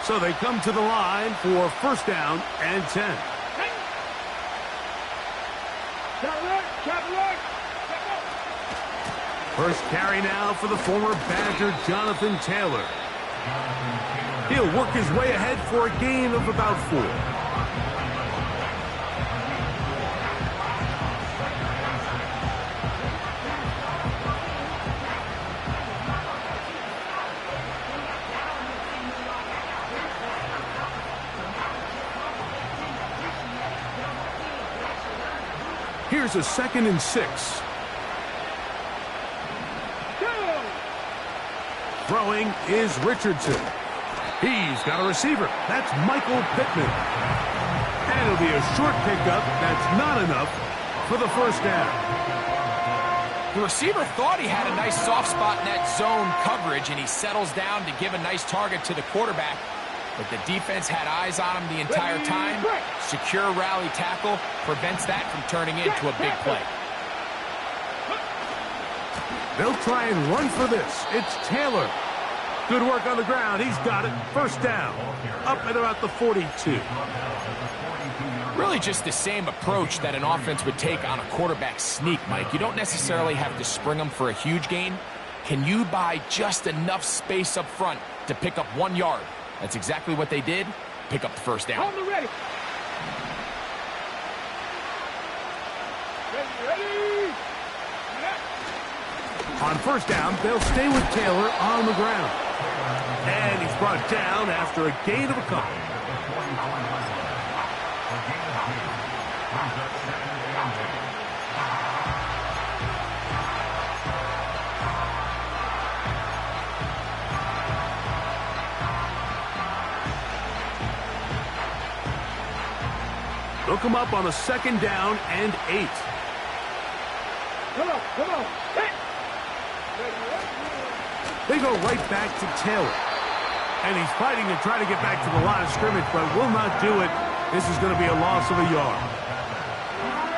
So they come to the line for first down and 10. First carry now for the former Badger, Jonathan Taylor. He'll work his way ahead for a gain of about 4. Here's a 2nd and 6. Throwing is Richardson. He's got a receiver. That's Michael Pittman. And it'll be a short pickup. That's not enough for the first down. The receiver thought he had a nice soft spot in that zone coverage, and he settles down to give a nice target to the quarterback. But the defense had eyes on him the entire time. Secure rally tackle prevents that from turning into a big play. They'll try and run for this. It's Taylor. Good work on the ground. He's got it. First down. Up at about the 42. Really just the same approach that an offense would take on a quarterback sneak, Mike. You don't necessarily have to spring them for a huge gain. Can you buy just enough space up front to pick up 1 yard? That's exactly what they did. Pick up the first down. On the ready. Ready. On first down, they'll stay with Taylor on the ground. And he's brought down after a gain of a couple. They'll come up on a 2nd down and 8. Come on. Hit. They go right back to Taylor. And he's fighting to try to get back to the line of scrimmage, but will not do it. This is going to be a loss of a yard.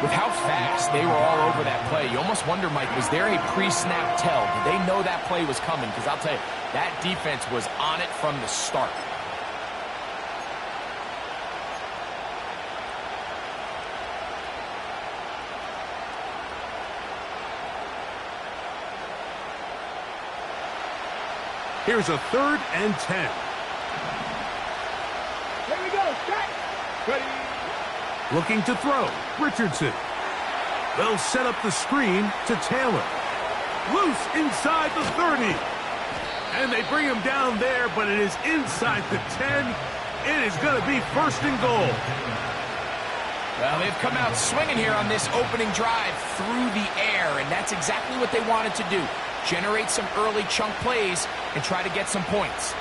With how fast they were all over that play, you almost wonder, Mike, was there a pre-snap tell? Did they know that play was coming? Because I'll tell you, that defense was on it from the start. Here's a 3rd and 10. Here we go. Set. Ready. Looking to throw. Richardson. They'll set up the screen to Taylor. Loose inside the 30. And they bring him down there, but it is inside the 10. It is going to be 1st and goal. Well, they've come out swinging here on this opening drive through the air, and that's exactly what they wanted to do. Generate some early chunk plays and try to get some points.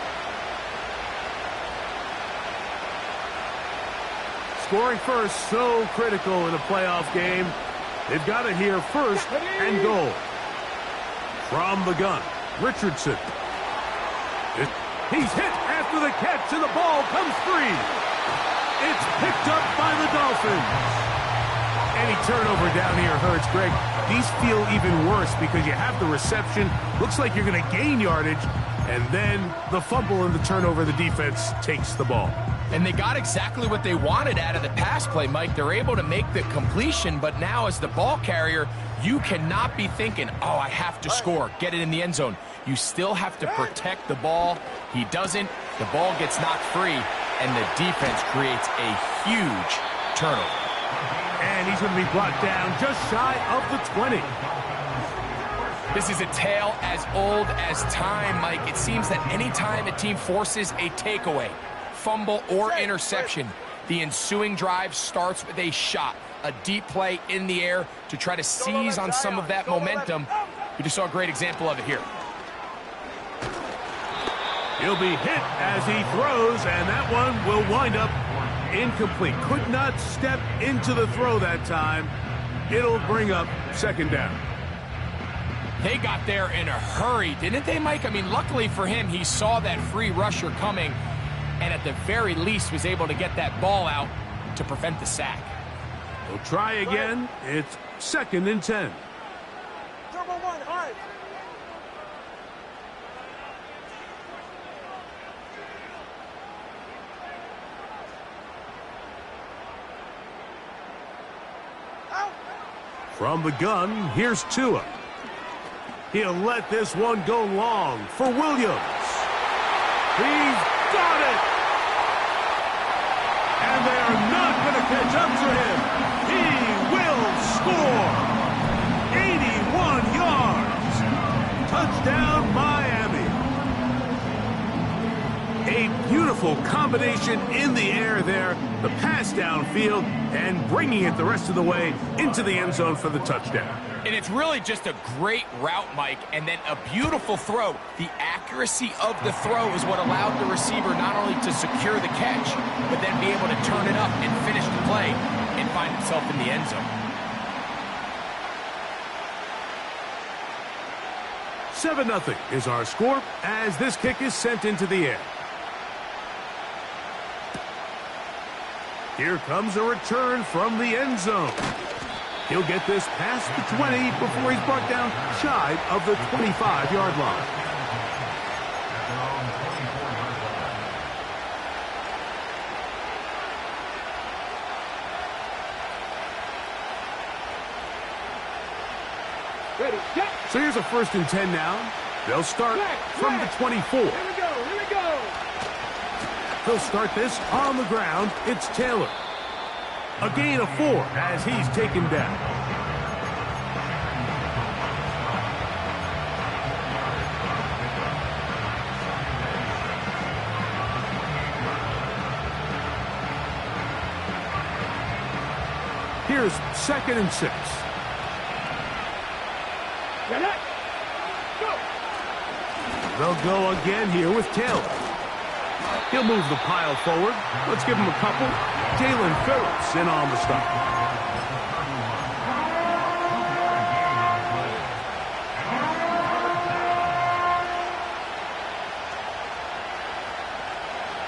Scoring first, so critical in a playoff game. They've got it here, 1st and goal. From the gun, Richardson. He's hit after the catch, and the ball comes free. It's picked up by the Dolphins. Any turnover down here hurts, Greg. These feel even worse because you have the reception. Looks like you're going to gain yardage. And then the fumble and the turnover, the defense takes the ball. And they got exactly what they wanted out of the pass play, Mike. They're able to make the completion, but now as the ball carrier, you cannot be thinking, oh, I have to score, get it in the end zone. You still have to protect the ball. He doesn't. The ball gets knocked free, and the defense creates a huge turnover. And he's going to be brought down just shy of the 20. This is a tale as old as time, Mike. It seems that any time a team forces a takeaway, fumble, or interception, the ensuing drive starts with a shot, a deep play in the air to try to seize on some of that momentum. We just saw a great example of it here. He'll be hit as he throws, and that one will wind up incomplete. Could not step into the throw that time. It'll bring up 2nd down. They got there in a hurry, didn't they, Mike? I mean, luckily for him, he saw that free rusher coming, and at the very least was able to get that ball out to prevent the sack. We'll try again. It's 2nd and 10. Turbo 1, hard. From the gun, here's Tua. He'll let this one go long for Williams. He's got it! And they are not going to catch up to him. He will score. 81 yards. Touchdown, Miami. A beautiful combination in the air there. The pass downfield and bringing it the rest of the way into the end zone for the touchdown. And it's really just a great route, Mike, and then a beautiful throw. The accuracy of the throw is what allowed the receiver not only to secure the catch, but then be able to turn it up and finish the play and find himself in the end zone. 7-0 is our score as this kick is sent into the air. Here comes a return from the end zone. He'll get this past the 20 before he's brought down shy of the 25-yard line. Ready, set. So here's a 1st and 10 now. They'll start from the 24. Here we go, here we go. He'll start this on the ground. It's Taylor. A gain of 4 as he's taken down. Here's 2nd and 6. Get it. Go. They'll go again here with Taylor. He'll move the pile forward. Let's give him a couple. Jalen Phillips in on the stop.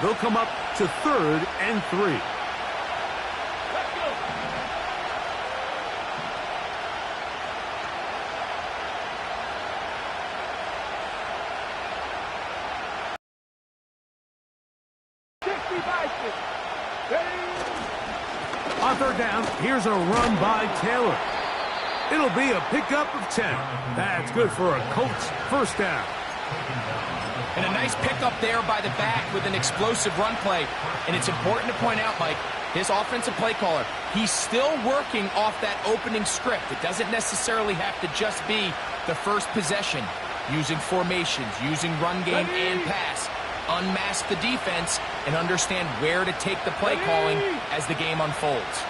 They'll come up to 3rd and 3. Let's go. On 3rd down, here's a run by Taylor. It'll be a pickup of 10. That's good for a Colts 1st down. And a nice pickup there by the back with an explosive run play. And it's important to point out, Mike, his offensive play caller, he's still working off that opening script. It doesn't necessarily have to just be the first possession. Using formations, using run game and pass. Unmask the defense and understand where to take the play calling as the game unfolds.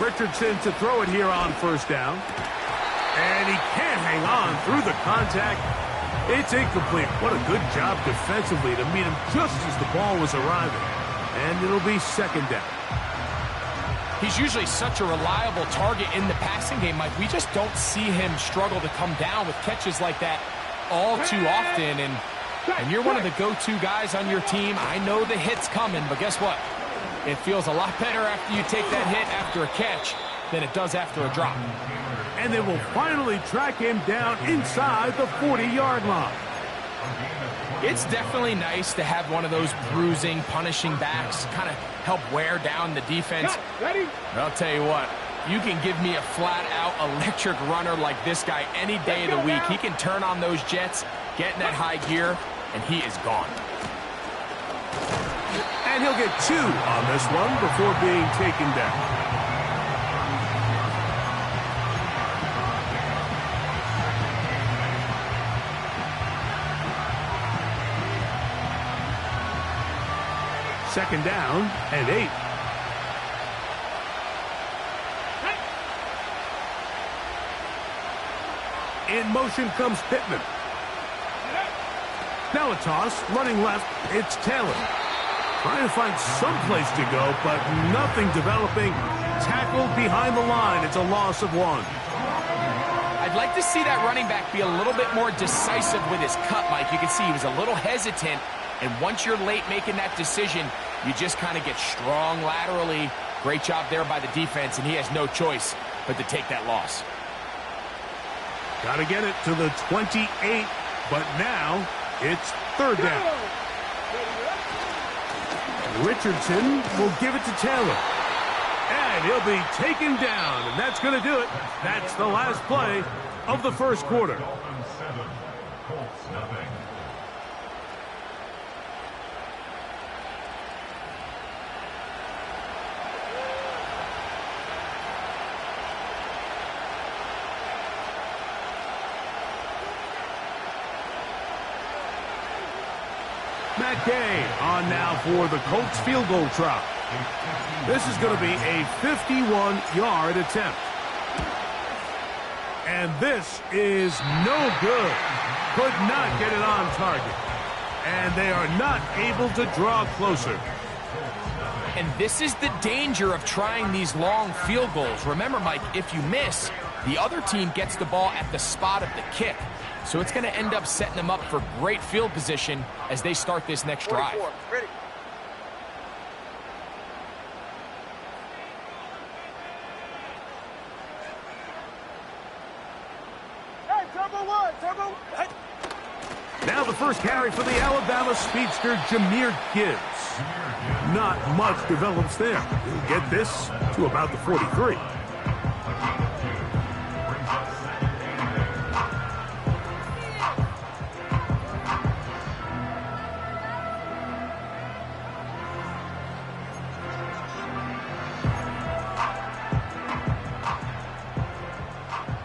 Richardson to throw it here on 1st down. And he can't hang on through the contact. It's incomplete. What a good job defensively to meet him just as the ball was arriving. And it'll be 2nd down. He's usually such a reliable target in the passing game, Mike. We just don't see him struggle to come down with catches like that all too often. And you're one of the go-to guys on your team. I know the hit's coming, but guess what? It feels a lot better after you take that hit after a catch than it does after a drop. And they will finally track him down inside the 40-yard line. It's definitely nice to have one of those bruising, punishing backs kind of help wear down the defense. Ready? But I'll tell you what, you can give me a flat-out electric runner like this guy any day of the week. He can turn on those jets, get in that high gear, and he is gone. And he'll get 2 on this one before being taken down. Second down and 8. In motion comes Pittman. Now a toss, running left, it's Taylor. Trying to find some place to go, but nothing developing. Tackled behind the line. It's a loss of 1. I'd like to see that running back be a little bit more decisive with his cut, Mike. You can see he was a little hesitant. And once you're late making that decision, you just kind of get strong laterally. Great job there by the defense, and he has no choice but to take that loss. Got to get it to the 28, but now it's 3rd down. Richardson will give it to Taylor. And he'll be taken down, and that's going to do it. That's the last play of the first quarter. Matt Gay on now for the Colts field goal try. This is going to be a 51-yard attempt. And this is no good. Could not get it on target. And they are not able to draw closer. And this is the danger of trying these long field goals. Remember, Mike, if you miss, the other team gets the ball at the spot of the kick. So it's going to end up setting them up for great field position as they start this next drive. Ready. Hey, turbo one, turbo. Hey. Now the first carry for the Alabama speedster, Jahmyr Gibbs. Not much develops there. He'll get this to about the 43.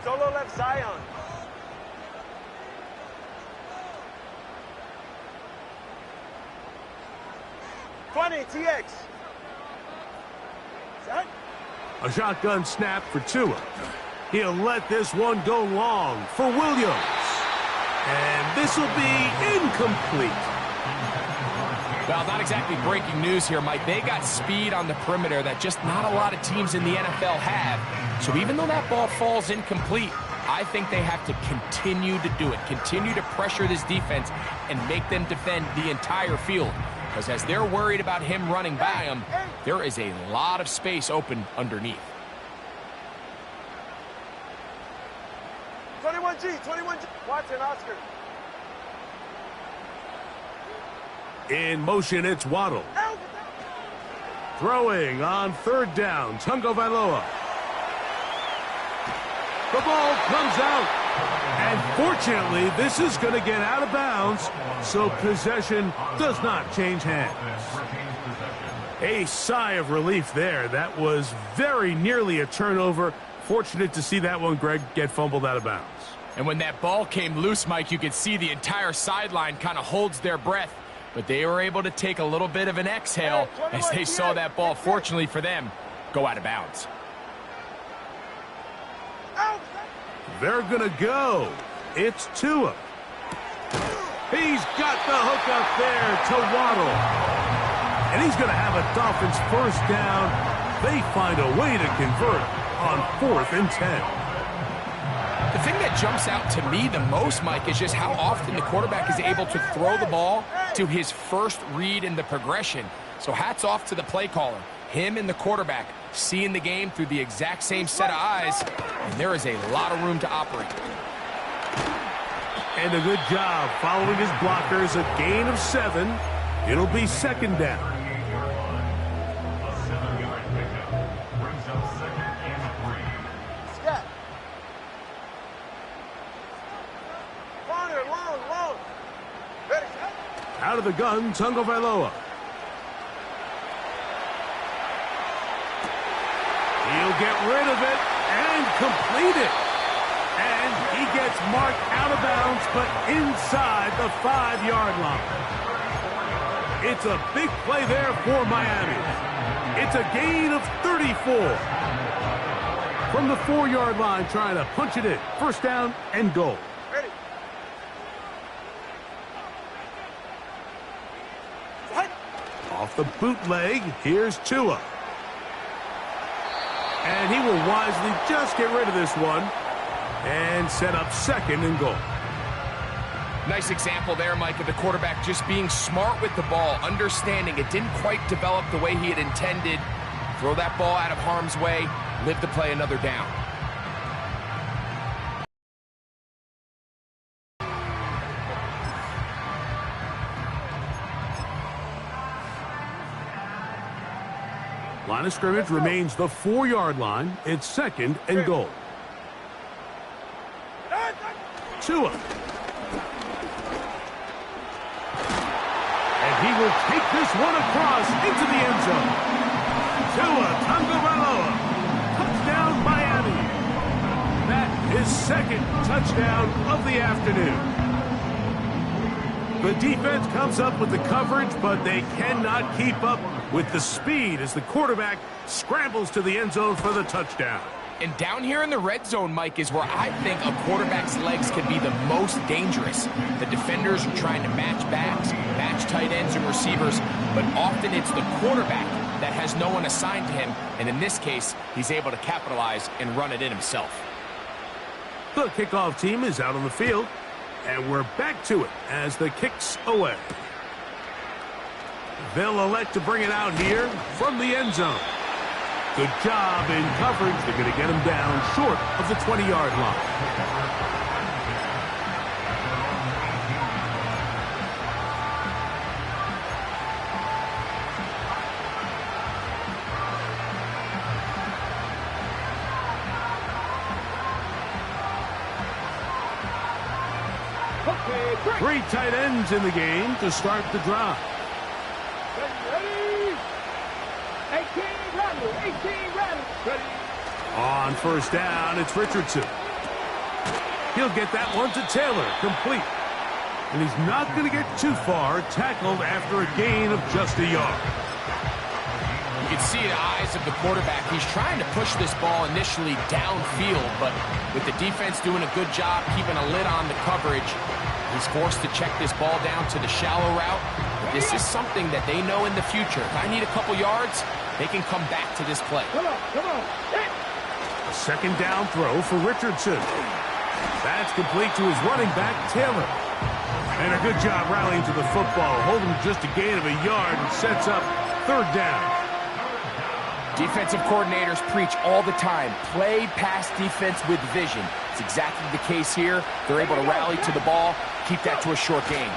Solo left Zion. TX. Set. A shotgun snap for Tua. He'll let this one go long for Williams. And this will be incomplete. Well, not exactly breaking news here, Mike. They got speed on the perimeter that just not a lot of teams in the NFL have. So even though that ball falls incomplete, I think they have to continue to do it. Continue to pressure this defense and make them defend the entire field. Because as they're worried about him running by them, there is a lot of space open underneath. 21G. Watson, Oscar. In motion, it's Waddle. Throwing on third down, Tungo Vailoa. The ball comes out. And fortunately, this is going to get out of bounds, so possession does not change hands. A sigh of relief there. That was very nearly a turnover. Fortunate to see that one, Greg, get fumbled out of bounds. And when that ball came loose, Mike, you could see the entire sideline kind of holds their breath. But they were able to take a little bit of an exhale as they saw that ball, fortunately for them, go out of bounds. They're going to go. It's Tua. He's got the hook up there to Waddle. And he's going to have a Dolphins first down. They find a way to convert on 4th and 10. The thing that jumps out to me the most, Mike, is just how often the quarterback is able to throw the ball to his first read in the progression. So hats off to the play caller. Him and the quarterback seeing the game through the exact same set of eyes, and there is a lot of room to operate. And a good job following his blockers, a gain of 7. It'll be second down. Scott. Corner, long. Ready, Scott. Out of the gun, Tungo Vailoa. He'll get rid of it and complete it. And he gets marked out of bounds, but inside the 5-yard line. It's a big play there for Miami. It's a gain of 34. From the 4-yard line, trying to punch it in. First down and goal. Ready. Off the bootleg, here's Tua. And he will wisely just get rid of this one and set up second and goal. Nice example there, Mike, of the quarterback just being smart with the ball, understanding it didn't quite develop the way he had intended. Throw that ball out of harm's way, live to play another down. Line of scrimmage remains the 4-yard line. It's 2nd and goal. Tua. And he will take this one across into the end zone. Tua Tagovailoa. Touchdown, Miami. That is 2nd touchdown of the afternoon. The defense comes up with the coverage, but they cannot keep up with the speed as the quarterback scrambles to the end zone for the touchdown. And down here in the red zone, Mike, is where I think a quarterback's legs can be the most dangerous. The defenders are trying to match backs, match tight ends and receivers, but often it's the quarterback that has no one assigned to him, and in this case, he's able to capitalize and run it in himself. The kickoff team is out on the field, and we're back to it as the kick's away. They'll elect to bring it out here from the end zone. Good job in coverage. They're going to get him down short of the 20-yard line. Three tight ends in the game to start the drive. Ready? 18 run. Ready? On first down, it's Richardson. He'll get that one to Taylor, complete. And he's not going to get too far, tackled after a gain of just a yard. You can see the eyes of the quarterback. He's trying to push this ball initially downfield, but with the defense doing a good job keeping a lid on the coverage, he's forced to check this ball down to the shallow route. This is something that they know in the future. If I need a couple yards, they can come back to this play. Come on. A second down throw for Richardson. That's complete to his running back, Taylor. And a good job rallying to the football. Holding just a gain of a yard and sets up third down. Defensive coordinators preach all the time, play pass defense with vision. It's exactly the case here. They're able to rally to the ball, keep that to a short gain.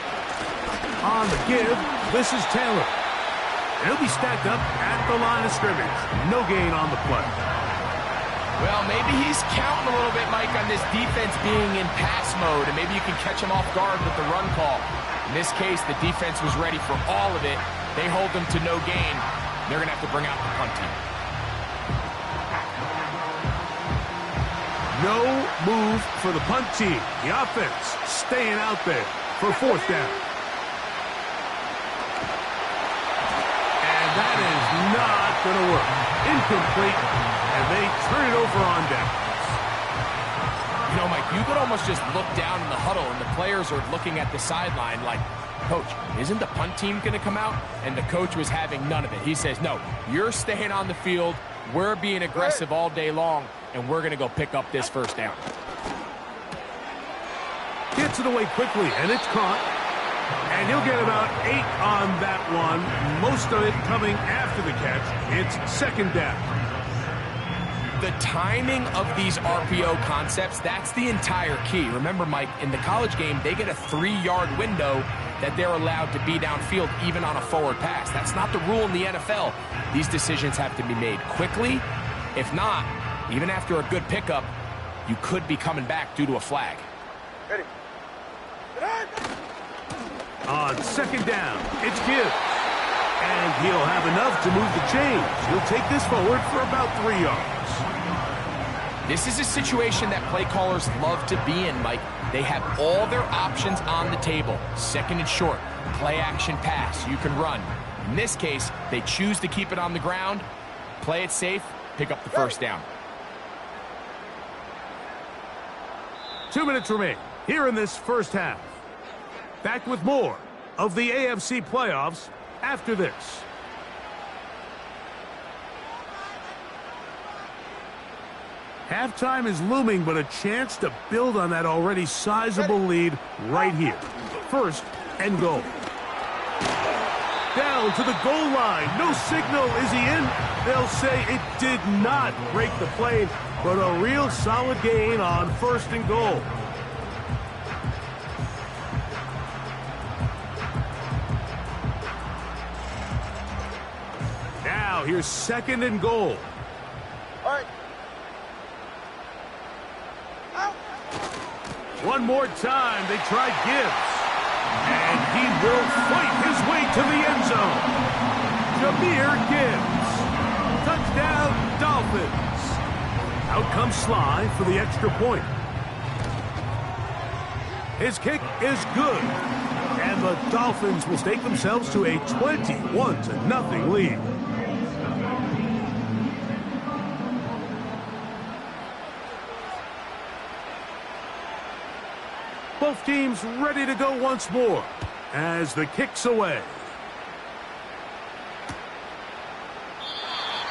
On the give, this is Taylor. He'll be stacked up at the line of scrimmage. No gain on the play. Well, maybe he's counting a little bit, Mike, on this defense being in pass mode, and maybe you can catch him off guard with the run call. In this case, the defense was ready for all of it. They hold them to no gain. They're going to have to bring out the punt team. No move for the punt team. The offense staying out there for fourth down. And that is not going to work. Incomplete, and they turn it over on downs. You know, Mike, you could almost just look down in the huddle, and the players are looking at the sideline like, Coach, isn't the punt team going to come out? And the coach was having none of it. He says, no, you're staying on the field. We're being aggressive all day long, and we're going to go pick up this first down. Gets it away quickly, and it's caught. And he'll get about 8 on that one. Most of it coming after the catch. It's second down. The timing of these RPO concepts, that's the entire key. Remember, Mike, in the college game, they get a 3-yard window that they're allowed to be downfield even on a forward pass. That's not the rule in the NFL. These decisions have to be made quickly. If not, even after a good pickup, you could be coming back due to a flag. Ready? On second down, it's Gibbs. And he'll have enough to move the chains. He'll take this forward for about 3 yards. This is a situation that play callers love to be in, Mike. They have all their options on the table. Second and short, play action pass, you can run. In this case, they choose to keep it on the ground, play it safe, pick up the first down. 2 minutes remain here in this first half. Back with more of the AFC playoffs after this. Halftime is looming, but a chance to build on that already sizable lead right here. First and goal. Down to the goal line. No signal. Is he in? They'll say it did not break the plane, but a real solid gain on first and goal. Now Now here's 2nd and goal. All right. Out. One more time, they try Gibbs. And he will fight his way to the end zone. Jahmyr Gibbs. Touchdown, Dolphins. Out comes Sly for the extra point. His kick is good. And the Dolphins will stake themselves to a 21-0 lead. Both teams ready to go once more as the kick's away.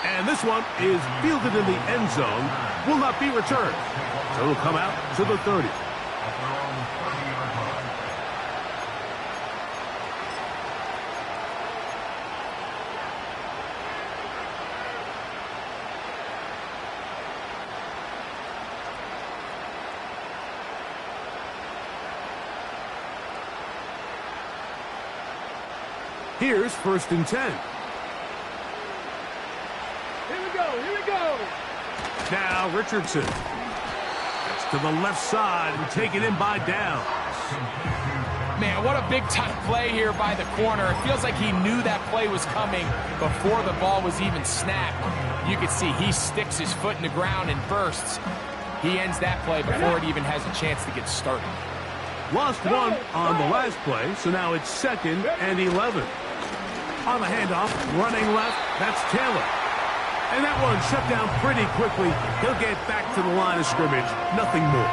And this one is fielded in the end zone, will not be returned. So it'll come out to the 30. Here's 1st and 10. Here we go. Here we go. Now Richardson. That's to the left side and taken in by Downs. Man, what a big-time play here by the corner. It feels like he knew that play was coming before the ball was even snapped. You can see he sticks his foot in the ground and bursts. He ends that play before it even has a chance to get started. Lost one on the last play, so now it's 2nd and 11. On the handoff, running left, that's Taylor. And that one shut down pretty quickly. He'll get back to the line of scrimmage, nothing more.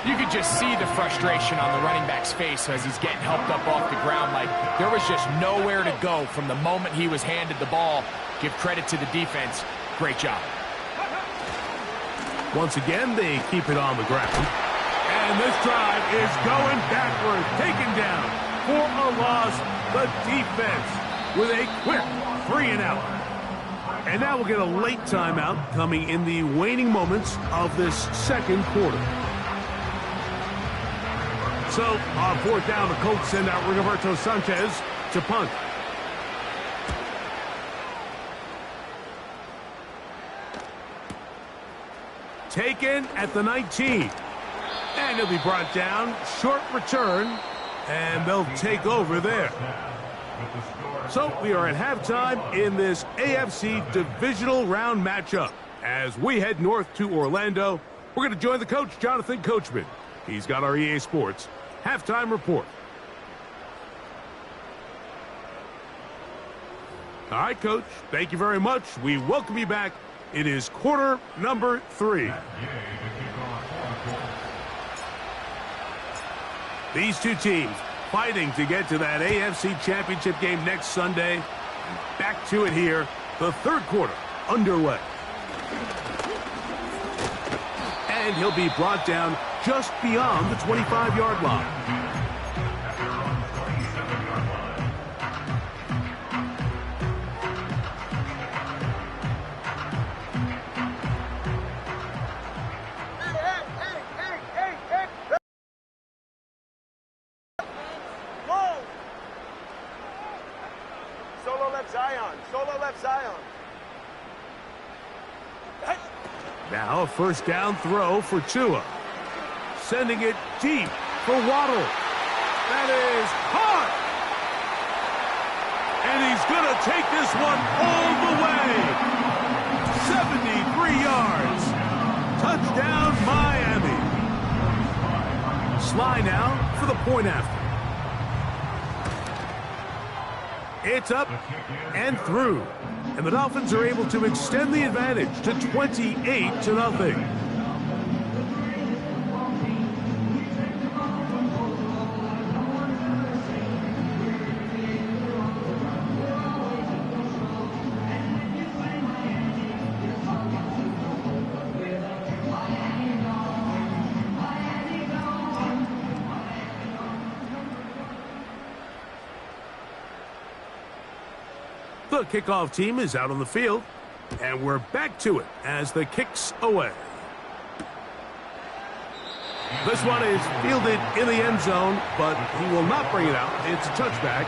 You could just see the frustration on the running back's face as he's getting helped up off the ground. Like there was just nowhere to go from the moment he was handed the ball. Give credit to the defense. Great job. Once again, they keep it on the ground. And this drive is going backward, taken down for a loss. The defense with a quick 3-and-out. And now we'll get a late timeout coming in the waning moments of this 2nd quarter. So, on 4th down, the Colts send out Rigoberto Sanchez to punt. Taken at the 19. And he'll be brought down. Short return. And they'll take over there. So we are at halftime in this AFC divisional round matchup. As we head north to Orlando, we're going to join the coach, Jonathan Coachman. He's got our EA Sports halftime report. All right, Coach, thank you very much. We welcome you back. It is quarter number 3. These two teams fighting to get to that AFC Championship game next Sunday. Back to it here, the 3rd quarter underway. And he'll be brought down just beyond the 25-yard line. Now a 1st down throw for Tua. Sending it deep for Waddle. That is hard. And he's going to take this one all the way. 73 yards. Touchdown, Miami. Sly now for the point after. It's up and through. And the Dolphins are able to extend the advantage to 28-0. The kickoff team is out on the field, and we're back to it as the kick's away. This one is fielded in the end zone, but he will not bring it out. It's a touchback,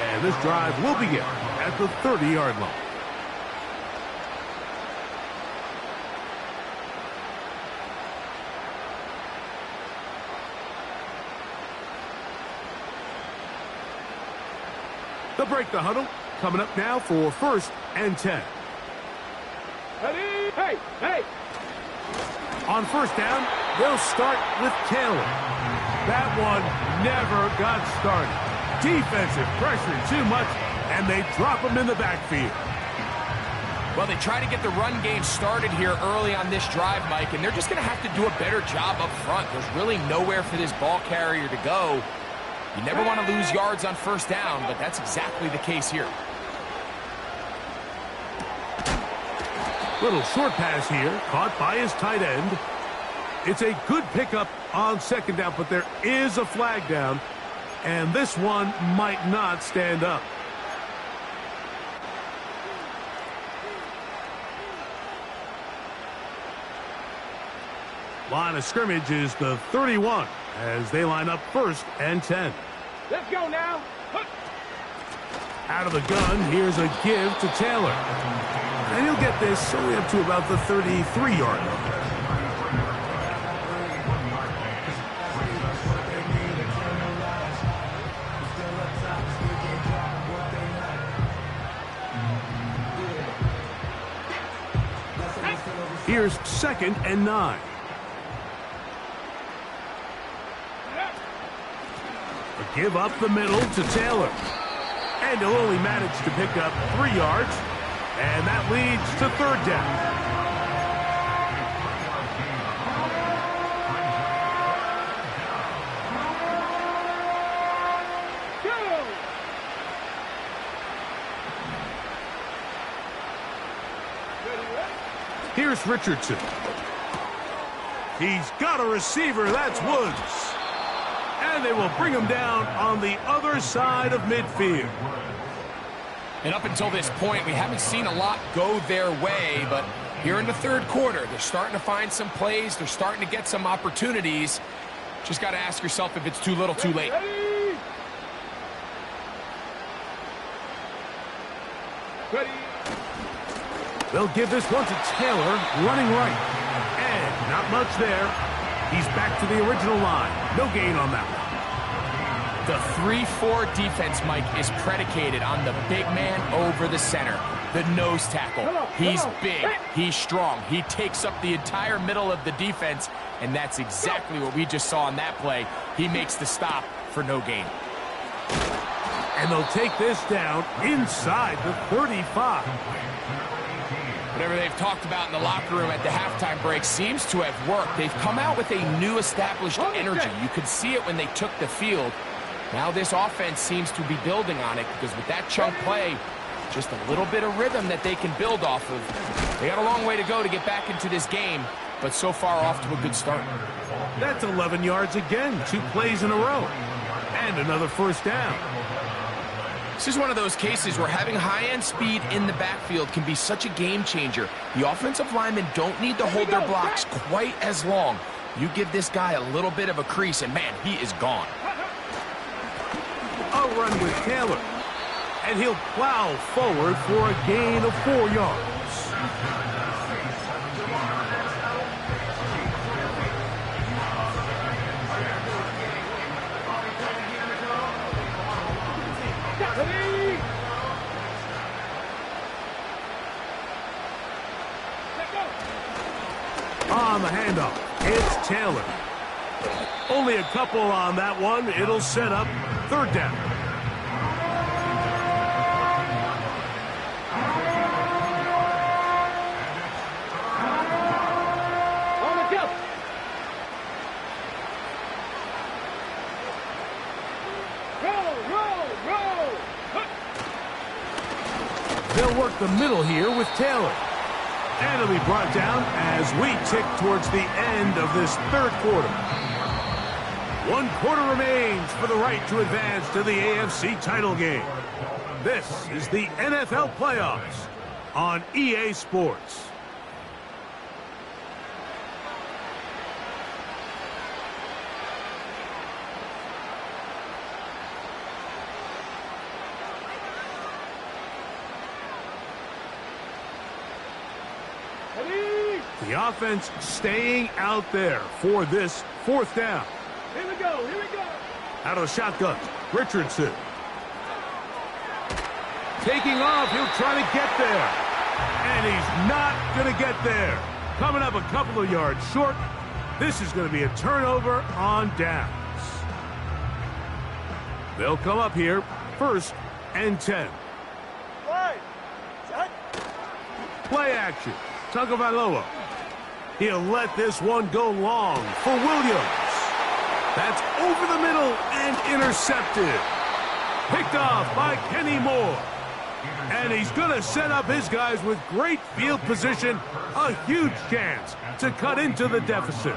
and this drive will begin at the 30-yard line. They'll break the huddle. Coming up now for 1st and 10. Ready? Hey, hey. On 1st down, they'll start with Taylor. That one never got started. Defensive pressure too much, and they drop him in the backfield. Well, they try to get the run game started here early on this drive, Mike, and they're just going to have to do a better job up front. There's really nowhere for this ball carrier to go. You never want to lose yards on 1st down, but that's exactly the case here. Little short pass here, caught by his tight end. It's a good pickup on 2nd down, but there is a flag down, and this one might not stand up. Line of scrimmage is the 31 as they line up 1st and 10. Let's go now. Out of the gun, here's a give to Taylor. And he'll get this only up to about the 33-yard line. Here's 2nd and 9. A give up the middle to Taylor. And he'll only manage to pick up 3 yards. And that leads to 3rd down. Here's Richardson. He's got a receiver. That's Woods. And they will bring him down on the other side of midfield. And up until this point, we haven't seen a lot go their way, but here in the 3rd quarter, they're starting to find some plays. They're starting to get some opportunities. Just got to ask yourself if it's too little, too late. Ready. They'll give this one to Taylor, running right. And not much there. He's back to the original line. No gain on that one. The 3-4 defense, Mike, is predicated on the big man over the center, the nose tackle. He's big, he's strong, he takes up the entire middle of the defense, and that's exactly what we just saw on that play. He makes the stop for no gain. And they'll take this down inside the 35. Whatever they've talked about in the locker room at the halftime break seems to have worked. They've come out with a new established energy. You could see it when they took the field. Now this offense seems to be building on it because with that chunk play, just a little bit of rhythm that they can build off of. They got a long way to go to get back into this game, but so far off to a good start. That's 11 yards again, 2 plays in a row. And another 1st down. This is one of those cases where having high-end speed in the backfield can be such a game changer. The offensive linemen don't need to hold their blocks quite as long. You give this guy a little bit of a crease, and man, he is gone. A run with Taylor. And he'll plow forward for a gain of 4 yards. On the handoff, it's Taylor. Only a couple on that one. It'll set up 3rd down. On the jump. Roll. They'll work the middle here with Taylor. And it'll be brought down as we tick towards the end of this 3rd quarter. 1 quarter remains for the right to advance to the AFC title game. This is the NFL playoffs on EA Sports. The offense staying out there for this 4th down. Here we go. Out of the shotgun, Richardson. taking off. He'll try to get there. And he's not going to get there. Coming up a couple of yards short. This is going to be a turnover on downs. They'll come up here, 1st and 10. Play action. Tagovailoa. He'll let this one go long for Williams. That's over the middle and intercepted. Picked off by Kenny Moore. And he's going to set up his guys with great field position. A huge chance to cut into the deficit.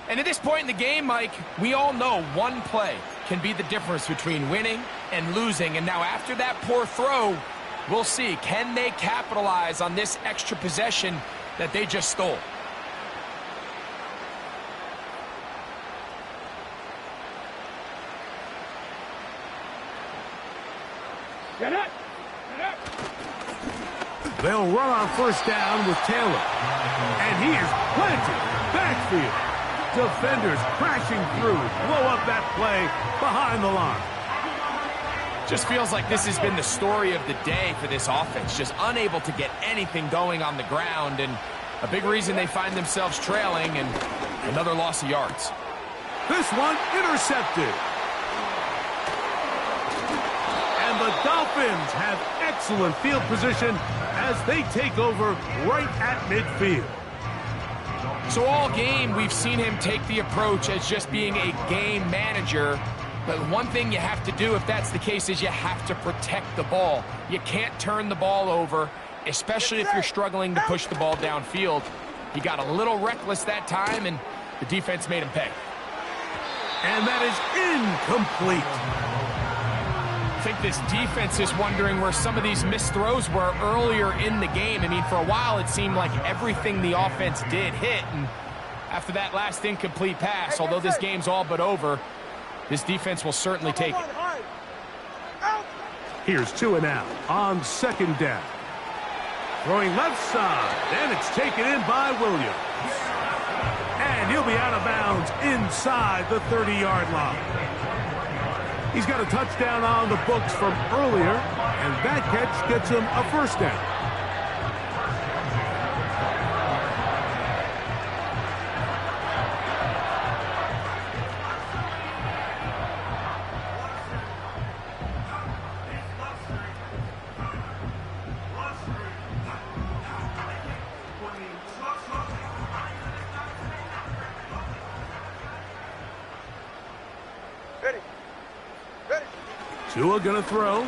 And at this point in the game, Mike, we all know one play can be the difference between winning and losing. And now after that poor throw, we'll see, can they capitalize on this extra possession that they just stole? Get up! They'll run on 1st down with Taylor. And he is planted backfield. Defenders crashing through, blow up that play behind the line. Just feels like this has been the story of the day for this offense. Just unable to get anything going on the ground, and a big reason they find themselves trailing, and another loss of yards. This one intercepted. And the Dolphins have excellent field position as they take over right at midfield. So all game, we've seen him take the approach as just being a game manager. But one thing you have to do if that's the case is you have to protect the ball. You can't turn the ball over, especially if you're struggling to push the ball downfield. He got a little reckless that time, and the defense made him pay. And that is incomplete. I think this defense is wondering where some of these missed throws were earlier in the game. I mean, for a while, it seemed like everything the offense did hit. And after that last incomplete pass, although this game's all but over, this defense will certainly take it. Here's 2 out on 2nd down. Throwing left side, and it's taken in by Williams. And he'll be out of bounds inside the 30-yard line. He's got a touchdown on the books from earlier, and that catch gets him a 1st down. Tua gonna throw.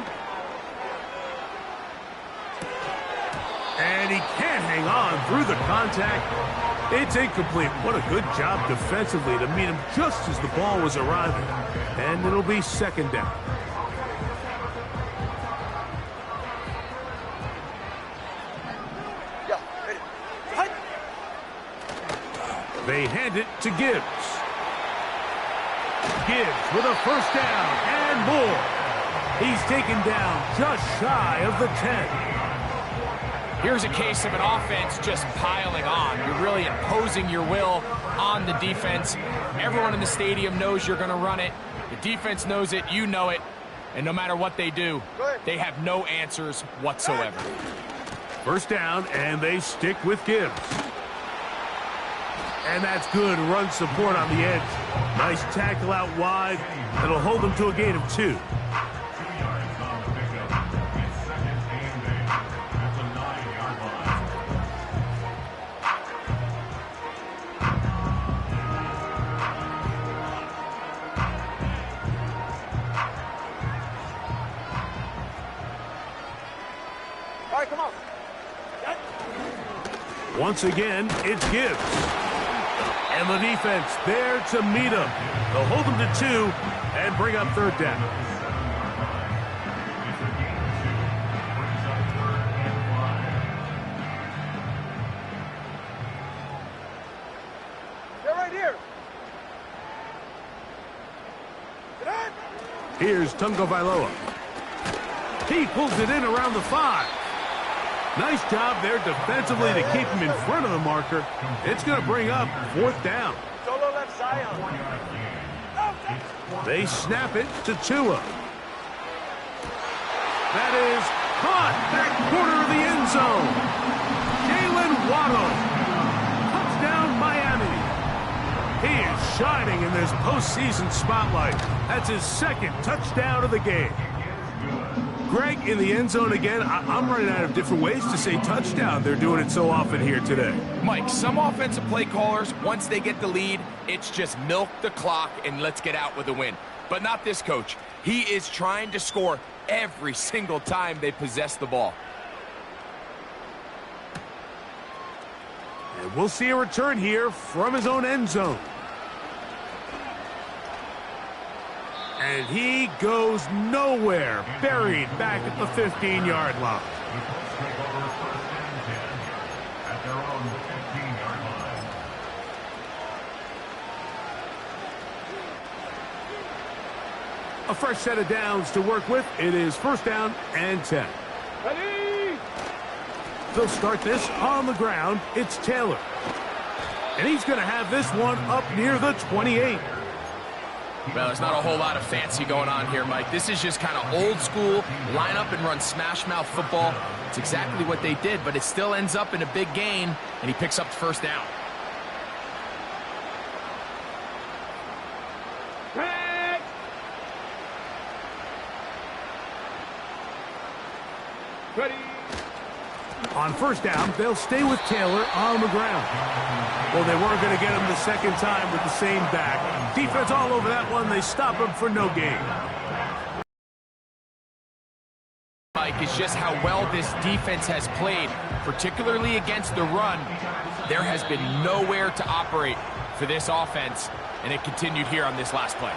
And he can't hang on through the contact. It's incomplete. What a good job defensively to meet him just as the ball was arriving. And it'll be 2nd down. They hand it to Gibbs. Gibbs with a 1st down and more. He's taken down just shy of the 10. Here's a case of an offense just piling on. You're really imposing your will on the defense. Everyone in the stadium knows you're going to run it. The defense knows it. You know it. And no matter what they do, they have no answers whatsoever. 1st down, and they stick with Gibbs. And that's good run support on the edge. Nice tackle out wide. That'll hold them to a gain of 2. All right, come on. Once again, it's Gibbs. And the defense there to meet him. They'll hold him to 2 and bring up 3rd down. They're right here. Here's Tagovailoa. He pulls it in around the 5. Nice job there defensively to keep him in front of the marker. It's going to bring up 4th down. Solo left Zion. They snap it to Tua. That is shining in this postseason spotlight. That's his second touchdown of the game. Greg, in the end zone again, I'm running out of different ways to say touchdown. They're doing it so often here today. Mike, some offensive play callers, once they get the lead, it's just milk the clock and let's get out with a win. But not this coach. He is trying to score every single time they possess the ball. And we'll see a return here from his own end zone. And he goes nowhere, buried back at the 15-yard line. A fresh set of downs to work with. It is first down and 10. Ready? They'll start this on the ground. It's Taylor. And he's going to have this one up near the 28. Well, there's not a whole lot of fancy going on here, Mike. This is just kind of old school, line up and run smash mouth football. It's exactly what they did, but it still ends up in a big gain, and he picks up the first down. Ready? On first down, they'll stay with Taylor on the ground. Well, they weren't going to get him the second time with the same back. Defense all over that one. They stop him for no gain. Mike, is just how well this defense has played, particularly against the run. There has been nowhere to operate for this offense, and it continued here on this last play.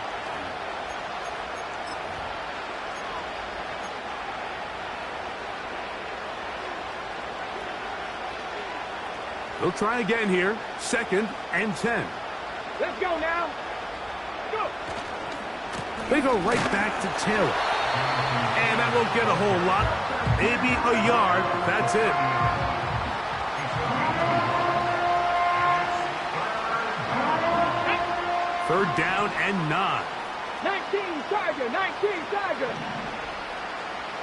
They'll try again here. Second and 10. Let's go now. Go. They go right back to Taylor. And that won't get a whole lot. Maybe a yard. That's it. Third down and 9. 19 Tiger, 19 Tiger.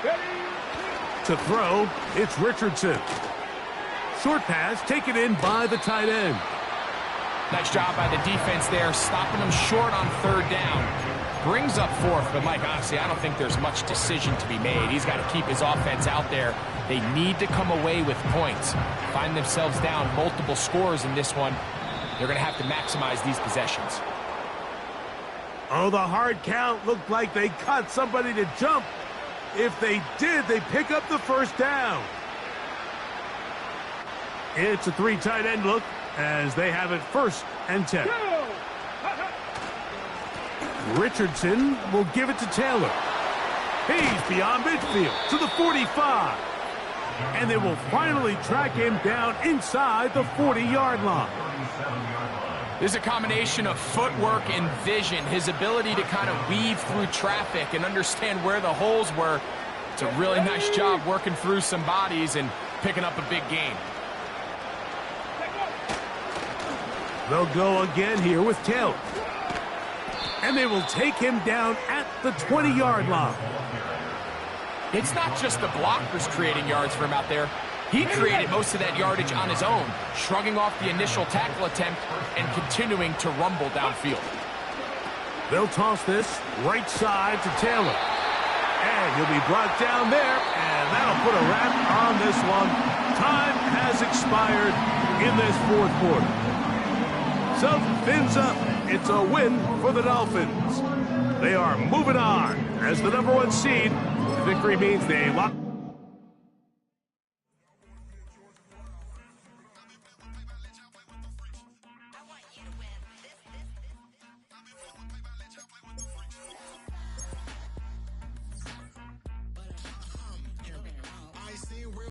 Ready? To throw, it's Richardson. Short pass taken in by the tight end. Nice job by the defense there, stopping them short on third down. Brings up fourth, but Mike, honestly, I don't think there's much decision to be made. He's got to keep his offense out there. They need to come away with points. Find themselves down multiple scores in this one. They're going to have to maximize these possessions. Oh, the hard count looked like they caught somebody to jump. If they did, they pick up the first down. It's a 3 tight end look as they have it first and 10. Richardson will give it to Taylor. He's beyond midfield to the 45. And they will finally track him down inside the 40-yard line. This is a combination of footwork and vision, his ability to kind of weave through traffic and understand where the holes were. It's a really nice job working through some bodies and picking up a big gain. They'll go again here with Taylor. And they will take him down at the 20-yard line. It's not just the blockers creating yards for him out there. He created most of that yardage on his own, shrugging off the initial tackle attempt and continuing to rumble downfield. They'll toss this right side to Taylor. And he'll be brought down there, and that'll put a wrap on this one. Time has expired in this fourth quarter. So, fins up. It's a win for the Dolphins. They are moving on as the #1 seed. The victory means they lock